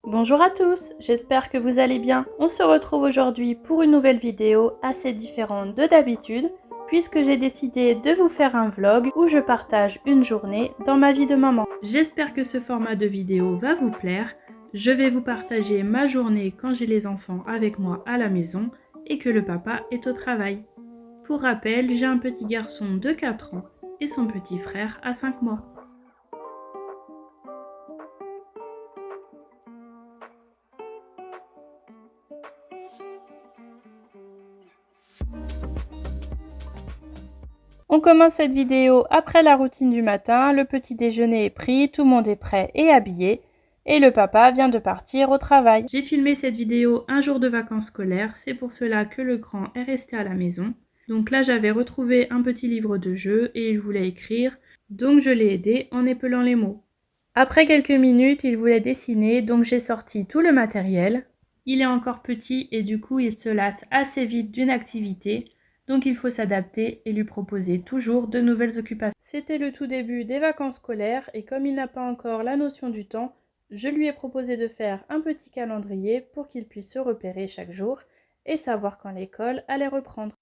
Bonjour à tous, j'espère que vous allez bien. On se retrouve aujourd'hui pour une nouvelle vidéo assez différente de d'habitude, puisque j'ai décidé de vous faire un vlog où je partage une journée dans ma vie de maman. J'espère que ce format de vidéo va vous plaire. Je vais vous partager ma journée quand j'ai les enfants avec moi à la maison et que le papa est au travail. Pour rappel, j'ai un petit garçon de 4 ans et son petit frère à 5 mois. On commence cette vidéo après la routine du matin, le petit déjeuner est pris, tout le monde est prêt et habillé et le papa vient de partir au travail. J'ai filmé cette vidéo un jour de vacances scolaires, c'est pour cela que le grand est resté à la maison. Donc là j'avais retrouvé un petit livre de jeu et il voulait écrire, donc je l'ai aidé en épelant les mots. Après quelques minutes, il voulait dessiner, donc j'ai sorti tout le matériel. Il est encore petit et du coup il se lasse assez vite d'une activité. Donc il faut s'adapter et lui proposer toujours de nouvelles occupations. C'était le tout début des vacances scolaires et comme il n'a pas encore la notion du temps, je lui ai proposé de faire un petit calendrier pour qu'il puisse se repérer chaque jour et savoir quand l'école allait reprendre.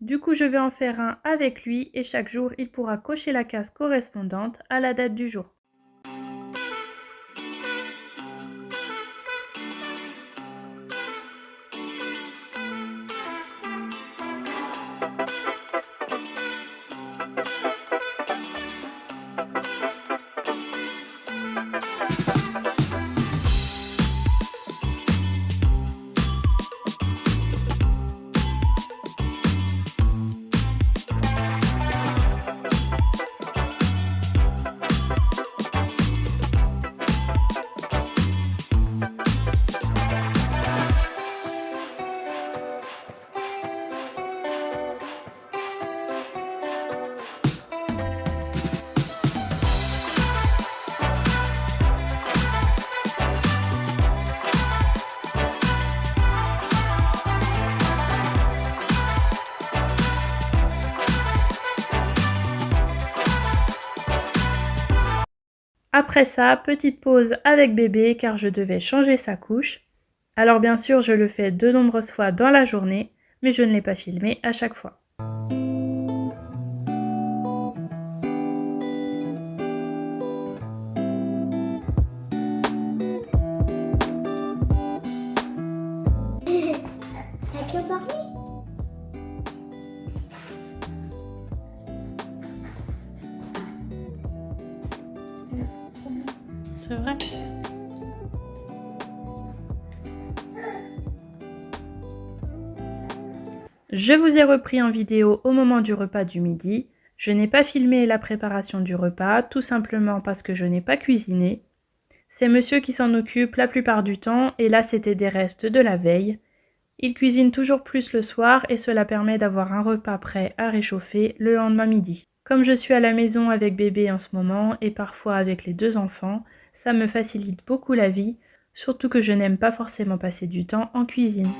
Du coup, je vais en faire un avec lui et chaque jour, il pourra cocher la case correspondante à la date du jour. Après ça, petite pause avec bébé car je devais changer sa couche. Alors bien sûr, je le fais de nombreuses fois dans la journée, mais je ne l'ai pas filmé à chaque fois. T'as bien dormi? C'est vrai. Je vous ai repris en vidéo au moment du repas du midi. Je n'ai pas filmé la préparation du repas, tout simplement parce que je n'ai pas cuisiné. C'est monsieur qui s'en occupe la plupart du temps et là c'était des restes de la veille. Il cuisine toujours plus le soir et cela permet d'avoir un repas prêt à réchauffer le lendemain midi. Comme je suis à la maison avec bébé en ce moment et parfois avec les 2 enfants, ça me facilite beaucoup la vie, surtout que je n'aime pas forcément passer du temps en cuisine.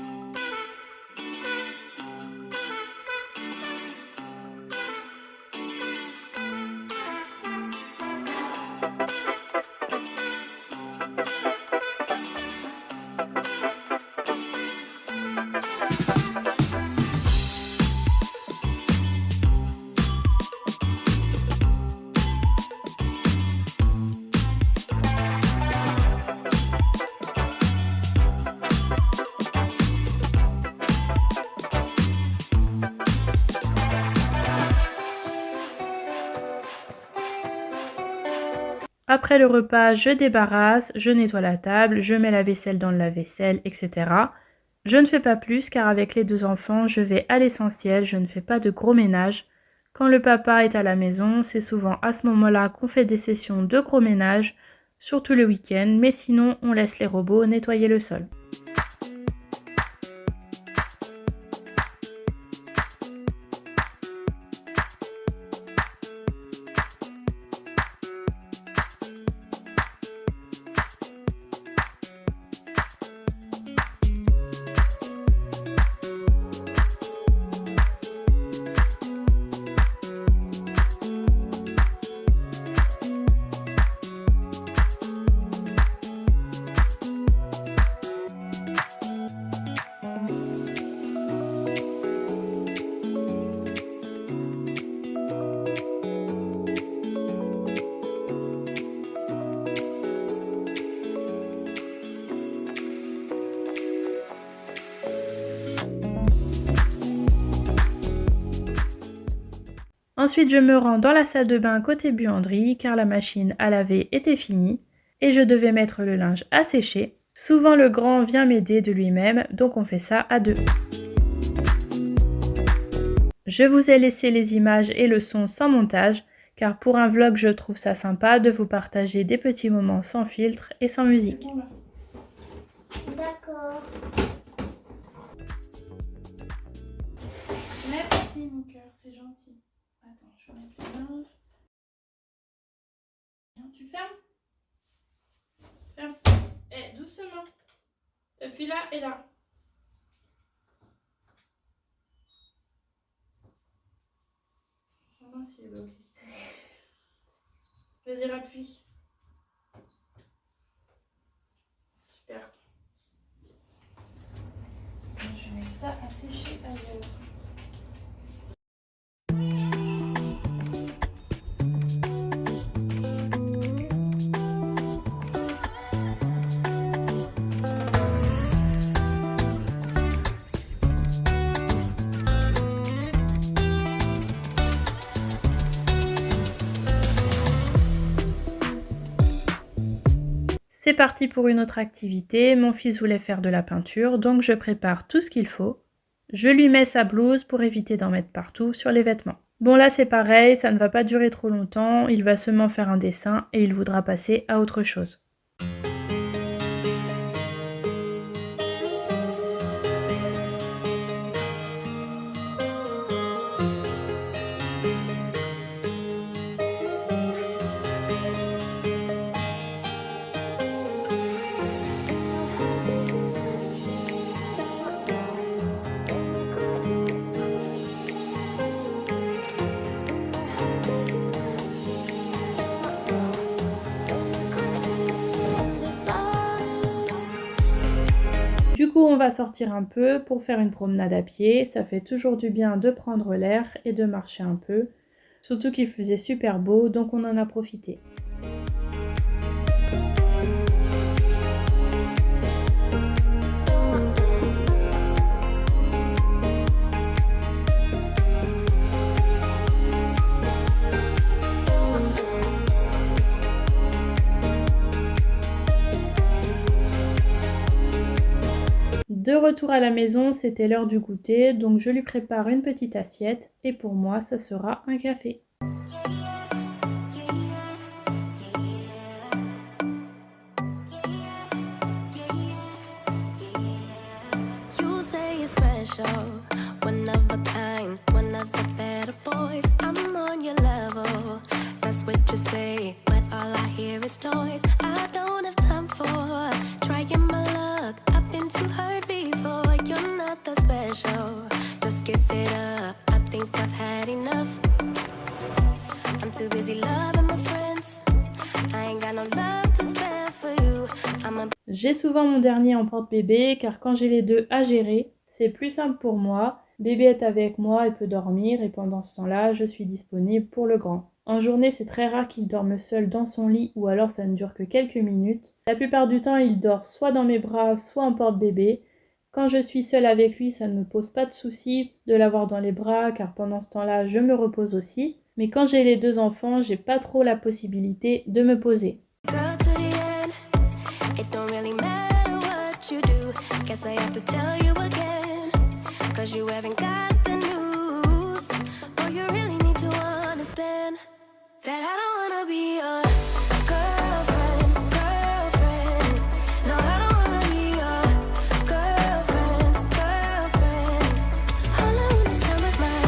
Après le repas, je débarrasse, je nettoie la table, je mets la vaisselle dans le lave-vaisselle, etc. Je ne fais pas plus car avec les 2 enfants, je vais à l'essentiel, je ne fais pas de gros ménage. Quand le papa est à la maison, c'est souvent à ce moment-là qu'on fait des sessions de gros ménage, surtout le week-end, mais sinon on laisse les robots nettoyer le sol. Ensuite, je me rends dans la salle de bain côté buanderie car la machine à laver était finie et je devais mettre le linge à sécher. Souvent, le grand vient m'aider de lui-même, donc on fait ça à deux. Je vous ai laissé les images et le son sans montage, car pour un vlog, je trouve ça sympa de vous partager des petits moments sans filtre et sans musique. D'accord. Merci mon cœur, c'est gentil. Attends, je vais mettre le linge. Tu fermes? Ferme. Eh, doucement. Appuie là et là. Non, s'il est bloqué. Vas-y, appuie. Super. Je mets ça à sécher ailleurs. C'est parti pour une autre activité. Mon fils voulait faire de la peinture, donc je prépare tout ce qu'il faut. Je lui mets sa blouse pour éviter d'en mettre partout sur les vêtements. Bon là c'est pareil, ça ne va pas durer trop longtemps, il va seulement faire un dessin et il voudra passer à autre chose. Du coup, on va sortir un peu pour faire une promenade à pied. Ça fait toujours du bien de prendre l'air et de marcher un peu. Surtout qu'il faisait super beau, donc on en a profité. De retour à la maison, c'était l'heure du goûter, donc je lui prépare une petite assiette et pour moi, ça sera un café. You say you're special, one of a kind, one of the better boys. I'm on your level, that's what you say, but all I hear is noise. I don't have time for trying my luck. I've been too hurt before. You're not that special, just give it up. I think I've had enough. I'm too busy loving my friends. I ain't got no love to spare for you. J'ai souvent mon dernier en porte-bébé car quand j'ai les deux à gérer, c'est plus simple pour moi. Bébé est avec moi et peut dormir et pendant ce temps-là, je suis disponible pour le grand. En journée, c'est très rare qu'il dorme seul dans son lit ou alors ça ne dure que quelques minutes. La plupart du temps, il dort soit dans mes bras, soit en porte-bébé. Quand je suis seule avec lui, ça ne me pose pas de souci de l'avoir dans les bras car pendant ce temps-là, je me repose aussi. Mais quand j'ai les deux enfants, j'ai pas trop la possibilité de me poser. Girl, to the end, it don't really matter what you do. Guess I have to tell you again, cause you haven't got the news. Oh, you really need to understand that I don't wanna be your girlfriend, girlfriend. No, I don't wanna be your girlfriend, girlfriend. All I want is time with my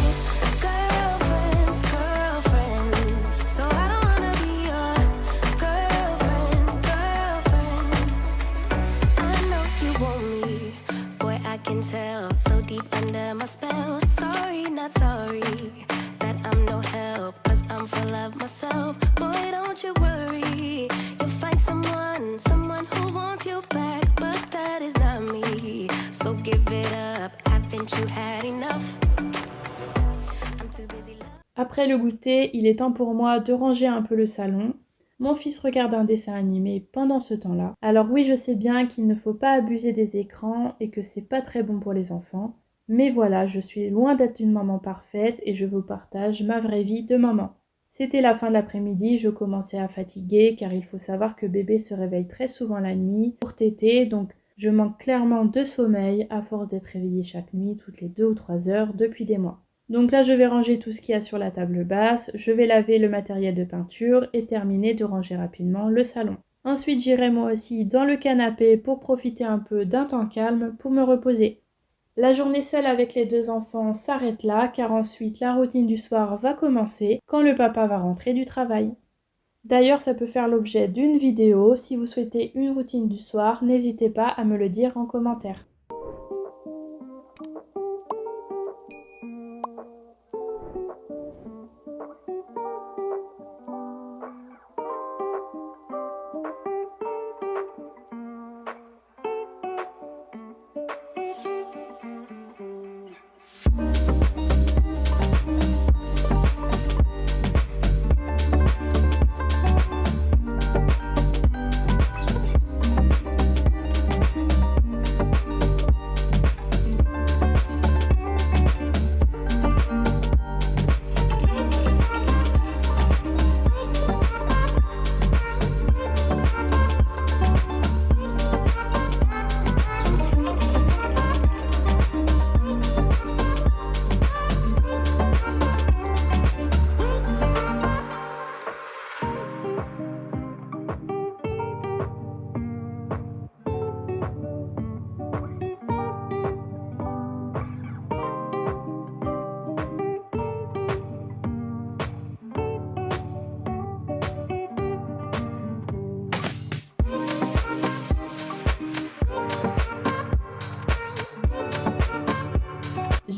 girlfriend's girlfriend. So I don't wanna be your girlfriend, girlfriend. I know you want me, boy, I can tell. So deep under my spell. Sorry, not sorry that I'm no help, cause I'm full of myself. Boy, don't you worry, you'll find someone who wants you back, but that is not me. So give it up, haven't you had enough? I'm too busy loving. Après le goûter, il est temps pour moi de ranger un peu le salon. Mon fils regarde un dessin animé pendant ce temps-là. Alors oui, je sais bien qu'il ne faut pas abuser des écrans et que c'est pas très bon pour les enfants, Mais voilà, je suis loin d'être une maman parfaite et je vous partage ma vraie vie de maman. C'était la fin de l'après-midi, je commençais à fatiguer car il faut savoir que bébé se réveille très souvent la nuit pour téter, donc je manque clairement de sommeil à force d'être réveillée chaque nuit, toutes les 2 ou 3 heures depuis des mois. Donc là, je vais ranger tout ce qu'il y a sur la table basse, je vais laver le matériel de peinture et terminer de ranger rapidement le salon. Ensuite, j'irai moi aussi dans le canapé pour profiter un peu d'un temps calme pour me reposer. La journée seule avec les 2 enfants s'arrête là, car ensuite la routine du soir va commencer quand le papa va rentrer du travail. D'ailleurs, ça peut faire l'objet d'une vidéo. Si vous souhaitez une routine du soir, n'hésitez pas à me le dire en commentaire.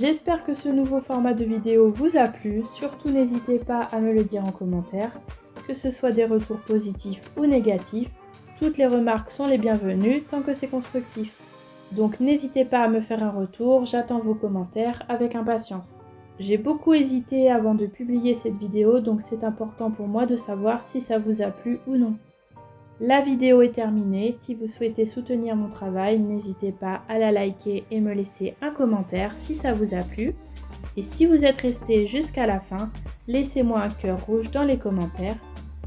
J'espère que ce nouveau format de vidéo vous a plu, surtout n'hésitez pas à me le dire en commentaire, que ce soit des retours positifs ou négatifs, toutes les remarques sont les bienvenues tant que c'est constructif. Donc n'hésitez pas à me faire un retour, j'attends vos commentaires avec impatience. J'ai beaucoup hésité avant de publier cette vidéo, donc c'est important pour moi de savoir si ça vous a plu ou non. La vidéo est terminée, si vous souhaitez soutenir mon travail, n'hésitez pas à la liker et me laisser un commentaire si ça vous a plu. Et si vous êtes resté jusqu'à la fin, laissez-moi un cœur rouge dans les commentaires.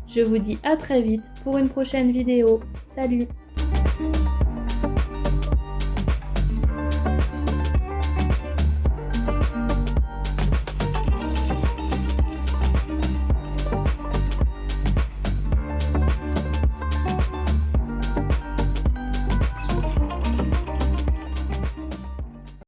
Je vous dis à très vite pour une prochaine vidéo. Salut!